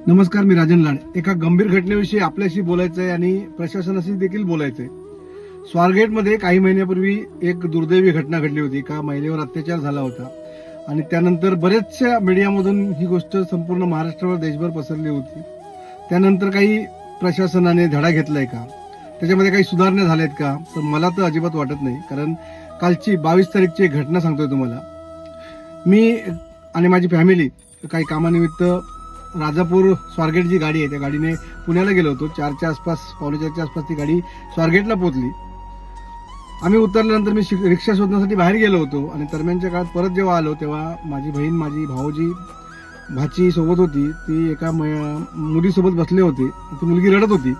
नमस्कार, मी राजन लाड. एका गंभीर घटनेविषयी आपल्याशी बोलायचं आहे आणि प्रशासनाशी देखील बोलायचं आहे. स्वारगेटमध्ये काही महिन्यापूर्वी एक दुर्दैवी घटना घडली होती. एका महिलेवर अत्याचार झाला होता आणि त्यानंतर बऱ्याचशा मीडियामधून ही गोष्ट संपूर्ण महाराष्ट्रावर देशभर पसरली होती. त्यानंतर काही प्रशासनाने धडा घेतलाय का, त्याच्यामध्ये काही सुधारणा झाल्यात का, तर मला तर अजिबात वाटत नाही. कारण कालची 22 तारीखची एक घटना सांगतोय तुम्हाला. मी आणि माझी फॅमिली काही कामानिमित्त राजापूर स्वारगेट जी गाडी आहे त्या गाडीने पुण्याला गेलो होतो. 4च्या आसपास, पावणे 4च्या आसपास ती गाडी स्वारगेटला पोहोचली. आम्ही उतरल्यानंतर मी रिक्षा शोधण्यासाठी बाहेर गेलो होतो आणि दरम्यानच्या काळात परत जेव्हा आलो तेव्हा माझी बहीण, माझी भाऊजी, भाची सोबत होती. ती एका मुलीसोबत बसले होते. ती मुलगी रडत होती.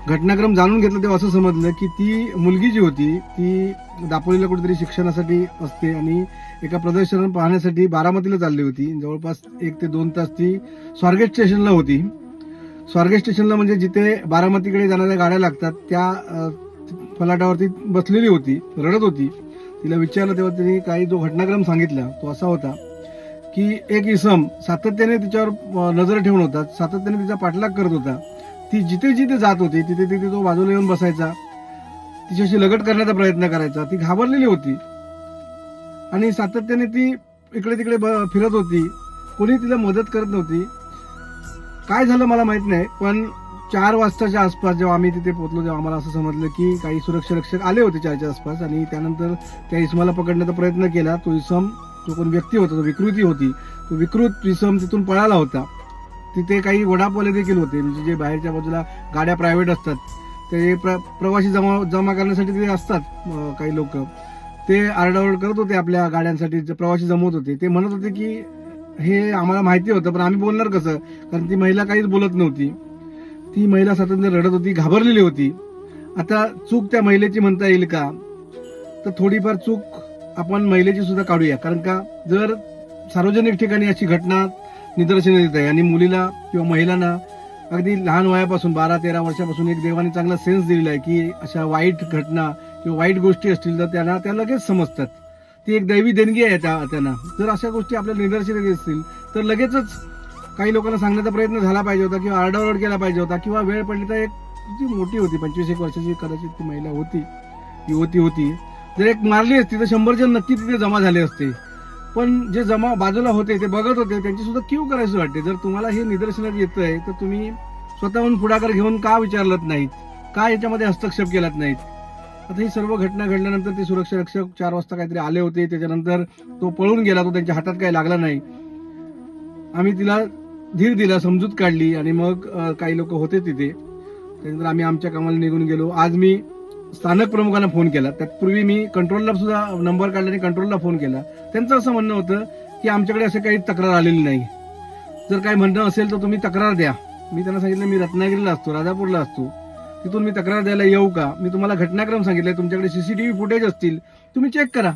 घटनाक्रम जाणून घेतलं तेव्हा असं समजलं की ती मुलगी जी होती ती दापोलीला कुठेतरी शिक्षणासाठी असते आणि एका प्रदर्शन पाहण्यासाठी बारामतीला चालली होती. जवळपास 1 ते 2 तास ती स्वारगेट स्टेशनला होती. स्वारगेट स्टेशनला म्हणजे जिथे बारामतीकडे जाणाऱ्या गाड्या लागतात त्या फलाटावरती बसलेली होती, रडत होती. तिला विचारलं तेव्हा तिने काही जो घटनाक्रम सांगितला तो असा होता की एक इसम सातत्याने तिच्यावर नजर ठेवून होता, सातत्याने तिचा पाठलाग करत होता. ती जिथे जिथे जात होती तिथे तिथे तो बाजूला येऊन बसायचा, तिच्याशी लगट करण्याचा प्रयत्न करायचा. ती घाबरलेली होती आणि सातत्याने ती इकडे तिकडे फिरत होती. कोणी तिला मदत करत नव्हती. काय झालं मला माहित नाही, पण 4 वाजताच्या आसपास जेव्हा आम्ही तिथे पोहोचलो तेव्हा आम्हाला असं समजलं की काही सुरक्षा रक्षक आले होते 4च्या आसपास आणि त्यानंतर त्या इसमाला पकडण्याचा प्रयत्न केला. तो इसम, जो कोण व्यक्ती होता, तो विकृती होती, तो विकृत इसम तिथून पळाला होता. तिथे काही वडापवाले देखील होते, म्हणजे जे बाहेरच्या बाजूला गाड्या प्रायव्हेट असतात ते प्रवासी जमा करण्यासाठी तिथे असतात काही लोक, ते आरडाओरड करत होते आपल्या गाड्यांसाठी. प्रवासी जमवत होते. ते म्हणत होते की हे आम्हाला माहिती होतं पण आम्ही बोलणार कसं, कारण ती महिला काहीच बोलत नव्हती. ती महिला सातत्याने रडत होती, घाबरलेली होती. आता चूक त्या महिलेची म्हणता येईल का, तर थोडीफार चूक आपण महिलेची सुद्धा काढूया. कारण का, जर सार्वजनिक ठिकाणी अशी घटना निदर्शनास येत आहे आणि मुलीला किंवा महिलांना अगदी लहान वयापासून 12-13 वर्षापासून एक देवाने चांगला सेन्स दिलेला आहे की अशा वाईट घटना किंवा वाईट गोष्टी असतील तर त्यांना त्या लगेच समजतात. ती एक दैवी देणगी आहे त्यांना. जर अशा गोष्टी आपल्याला निदर्शनास येत असतील तर लगेचच काही लोकांना सांगण्याचा प्रयत्न झाला पाहिजे होता किंवा आरडाओरड केला पाहिजे होता किंवा वेळ पडली तर एक जी मोठी होती 25-1 वर्षाची कदाचित ती महिला होती, युवती होती, जर एक मारली असती तर 100 जण नक्की तिथे जमा झाले असते. पण जे जमा बाजूला होते ते बघत होते, त्यांची सुद्धा कीव करायची वाटते. जर तुम्हाला हे निदर्शनात येतंय तर तुम्ही स्वतःहून पुढाकार घेऊन का विचारलत नाहीत, का याच्यामध्ये हस्तक्षेप केलात नाहीत. आता ही सर्व घटना घडल्यानंतर ते सुरक्षा रक्षक 4 वाजता काहीतरी आले होते. त्याच्यानंतर तो पळून गेला, तो त्यांच्या हातात काही लागला नाही. आम्ही तिला धीर दिला, समजूत काढली आणि मग काही लोक होते तिथे. त्यानंतर आम्ही आमच्या कामाला निघून गेलो. आज मी स्थानक प्रमुखांना फोन केला. त्यापूर्वी मी कंट्रोलला सुद्धा नंबर काढला आणि कंट्रोलला फोन केला. त्यांचं असं म्हणणं होतं की आमच्याकडे असं काही तक्रार आलेली नाही. जर काही म्हणणं असेल तर तुम्ही तक्रार द्या. मी त्यांना सांगितलं मी रत्नागिरीला असतो, राजापूरला असतो, तिथून मी तक्रार द्यायला येऊ का? मी तुम्हाला घटनाक्रम सांगितलंय, तुमच्याकडे सीसीटीव्ही फुटेज असतील, तुम्ही चेक करा.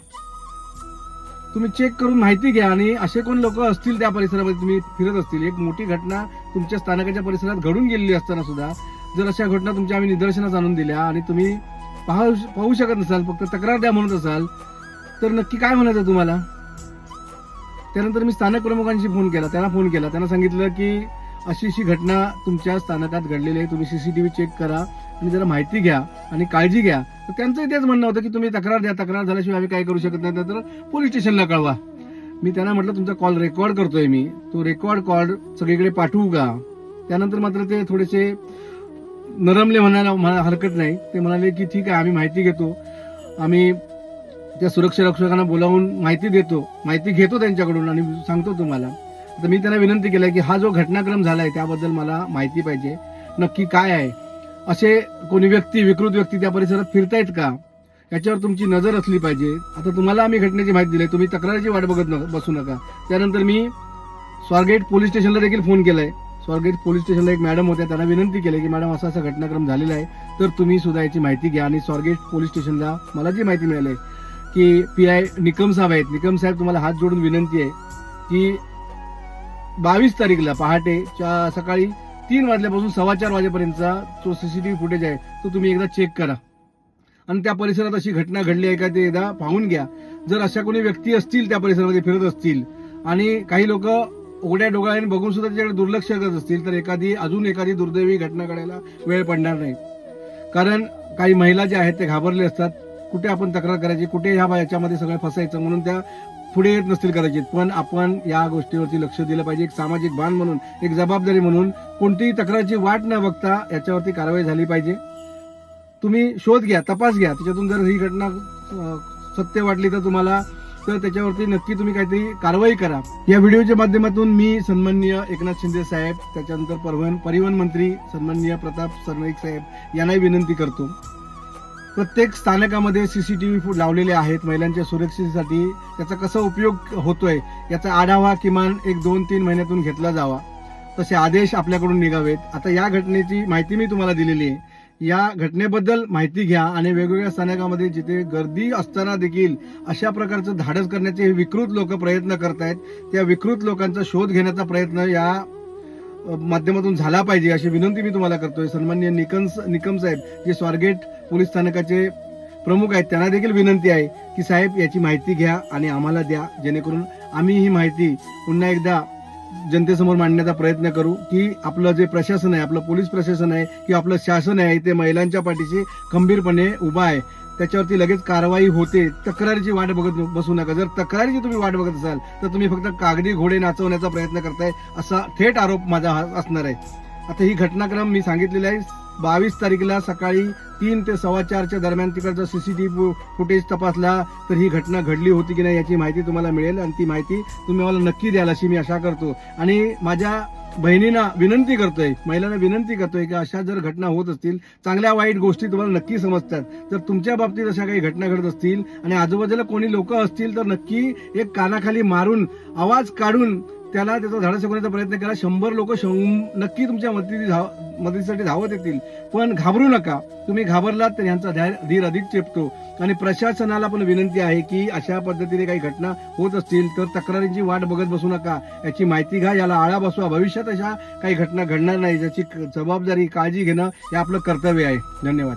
तुम्ही चेक करून माहिती घ्या आणि असे कोण लोक असतील त्या परिसरामध्ये तुम्ही फिरत असतील. एक मोठी घटना तुमच्या स्थानकाच्या परिसरात घडून गेलेली असताना सुद्धा जर अशा घटना तुमच्या आम्ही निदर्शनास आणून दिल्या आणि तुम्ही पाहू शकत नसाल, फक्त तक्रार द्या म्हणत असाल, तर नक्की काय म्हणायचं तुम्हाला? त्यानंतर मी स्थानक प्रमुखांशी फोन केला, त्यांना सांगितलं की अशी घटना तुमच्या स्थानकात घडलेली आहे, तुम्ही सीसीटीव्ही चेक करा आणि जरा माहिती घ्या आणि काळजी घ्या. तर त्यांचं तेच म्हणणं होतं की तुम्ही तक्रार द्या, तक्रार झाल्याशिवाय आम्ही काय करू शकत नाही, तर पोलीस स्टेशनला कळवा. मी त्यांना म्हटलं तुमचा कॉल रेकॉर्ड करतोय मी, तो रेकॉर्ड कॉल सगळीकडे पाठवू का? त्यानंतर मात्र ते थोडेसे नरमले, म्हणायला हरकत नाही. ते म्हणाले की ठीक आहे, आम्ही माहिती घेतो, आम्ही त्या सुरक्षा रक्षकांना बोलावून माहिती घेतो त्यांच्याकडून आणि सांगतो तुम्हाला. तर मी त्यांना विनंती केली की हा जो घटनाक्रम झालाय त्याबद्दल मला माहिती पाहिजे, नक्की काय आहे, असे कोणी विकृत व्यक्ती त्या परिसरात फिरतायत का, याच्यावर तुमची नजर असली पाहिजे. आता तुम्हाला आम्ही घटनेची माहिती दिली, तुम्ही तक्रारीची वाट बघत बसू नका. त्यानंतर मी स्वारगेट पोलीस स्टेशनला देखील फोन केलाय. स्वारगेट पोलीस स्टेशनला एक मॅडम होत्या, त्यांना विनंती केली की मॅडम असा घटनाक्रम झालेला आहे, तर तुम्ही सुद्धा याची माहिती घ्या. आणि स्वारगेट पोलीस स्टेशनला मला जी माहिती मिळाली की PI निकम साहेब आहेत. निकम साहेब, तुम्हाला हात जोडून विनंती आहे की 22 तारीखला पहाटे सकाळी 3 वाजल्यापासून 4:15 वाजेपर्यंतचा जो सीसीटीव्ही फुटेज आहे तो तुम्ही एकदा चेक करा आणि त्या परिसरात अशी घटना घडली आहे का ते एकदा पाहून घ्या. जर अशा कोणी व्यक्ती असतील त्या परिसरामध्ये फिरत असतील आणि काही लोक उघड्या डोळ्याने बघून सुद्धा त्याच्याकडे दुर्लक्ष करत असतील तर अजून एखादी दुर्दैवी घटना घडायला वेळ पडणार नाही. कारण काही महिला ज्या आहेत ते घाबरले असतात, कुठे आपण तक्रार करायची, कुठे याच्यामध्ये सगळं फसायचं, म्हणून त्या पुढे येत नसतील कदाचित. पण आपण या गोष्टीवरती लक्ष दिलं पाहिजे. एक सामाजिक बांध म्हणून, एक जबाबदारी म्हणून कोणतीही तक्रारची वाट न बघता याच्यावरती कारवाई झाली पाहिजे. तुम्ही शोध घ्या, तपास घ्या, त्याच्यातून जर ही घटना सत्य वाटली तर तुम्हाला, तर त्याच्यावरती नक्की तुम्ही काहीतरी कारवाई करा. या व्हिडिओच्या माध्यमातून मी सन्माननीय एकनाथ शिंदे साहेब, त्याच्यानंतर परिवहन मंत्री सन्माननीय प्रताप सरनाईक साहेब यांनाही विनंती करतो, प्रत्येक स्थानकामध्ये सीसीटीव्ही लावलेले आहेत महिलांच्या सुरक्षेसाठी. त्याचा कसा उपयोग होतोय याचा आढावा किमान 1-2-3 महिन्यातून घेतला जावा. तसे आदेश आपल्याकडून निघावेत. आता या घटनेची माहिती मी तुम्हाला दिलेली आहे. या घटनेबद्दल माहिती घ्या आणि वेगवेगळ्या स्थानकामध्ये जिथे गर्दी असताना देखील अशा प्रकारचं धाडस करण्याचे हे विकृत लोक प्रयत्न करतायत, त्या विकृत लोकांचा शोध घेण्याचा प्रयत्न या माध्यमातून झाला पाहिजे अशी विनंती मी तुम्हाला करतोय. सन्माननीय निकम साहेब जे स्वारगेट पोलीस स्थानकाचे प्रमुख आहेत, त्यांना देखील विनंती आहे की साहेब याची माहिती घ्या आणि आम्हाला द्या, जेणेकरून आम्ही ही माहिती पुन्हा एकदा जनतेसमोर मांडण्याचा प्रयत्न करू की आपलं जे प्रशासन आहे, आपलं पोलीस प्रशासन आहे किंवा आपलं शासन आहे ते महिलांच्या पाठीशी खंबीरपणे उभा आहे. त्याच्यावरती लगेच कारवाई होते. तक्रारीची वाट बघत बसू नका. जर तक्रारीची तुम्ही वाट बघत असाल तर तुम्ही फक्त कागदी घोडे नाचवण्याचा प्रयत्न करताय असा थेट आरोप माझा असणार आहे. आता ही घटनाक्रम मी सांगितलेला आहे. 22 तारखेला सकाळी 3 ते 4:15 दरम्यान तिकडचा सीसीटीव्ही फुटेज तपासला तर ही घटना घडली होती की नाही याची माहिती तुम्हाला मिळेल आणि ती माहिती तुम्ही मला नक्की द्याल अशी मी आशा करतो. आणि माझ्या बहिणींना विनंती करतोय, महिलांना विनंती करतोय की अशा जर घटना होत असतील, चांगल्या वाईट गोष्टी तुम्हाला नक्की समजतात, तर तुमच्या बाबतीत अशा काही घटना घडत असतील आणि आजूबाजूला कोणी लोक असतील तर नक्की एक कानाखाली मारून आवाज काढून त्याला त्याचा धाडस शिकवण्याचा प्रयत्न करा. 100 लोक नक्की तुमच्या मदतीसाठी धावत येतील. पण घाबरू नका. तुम्ही घाबरलात तर यांचा धीर अधिक चेपतो. आणि प्रशासनाला पण विनंती आहे की अशा पद्धतीने काही घटना होत असतील तर तक्रारींची वाट बघत बसू नका. याची माहिती घ्या, याला आळा बसवा. भविष्यात अशा काही घटना घडणार नाही याची जबाबदारी, काळजी घेणं हे आपलं कर्तव्य आहे. धन्यवाद.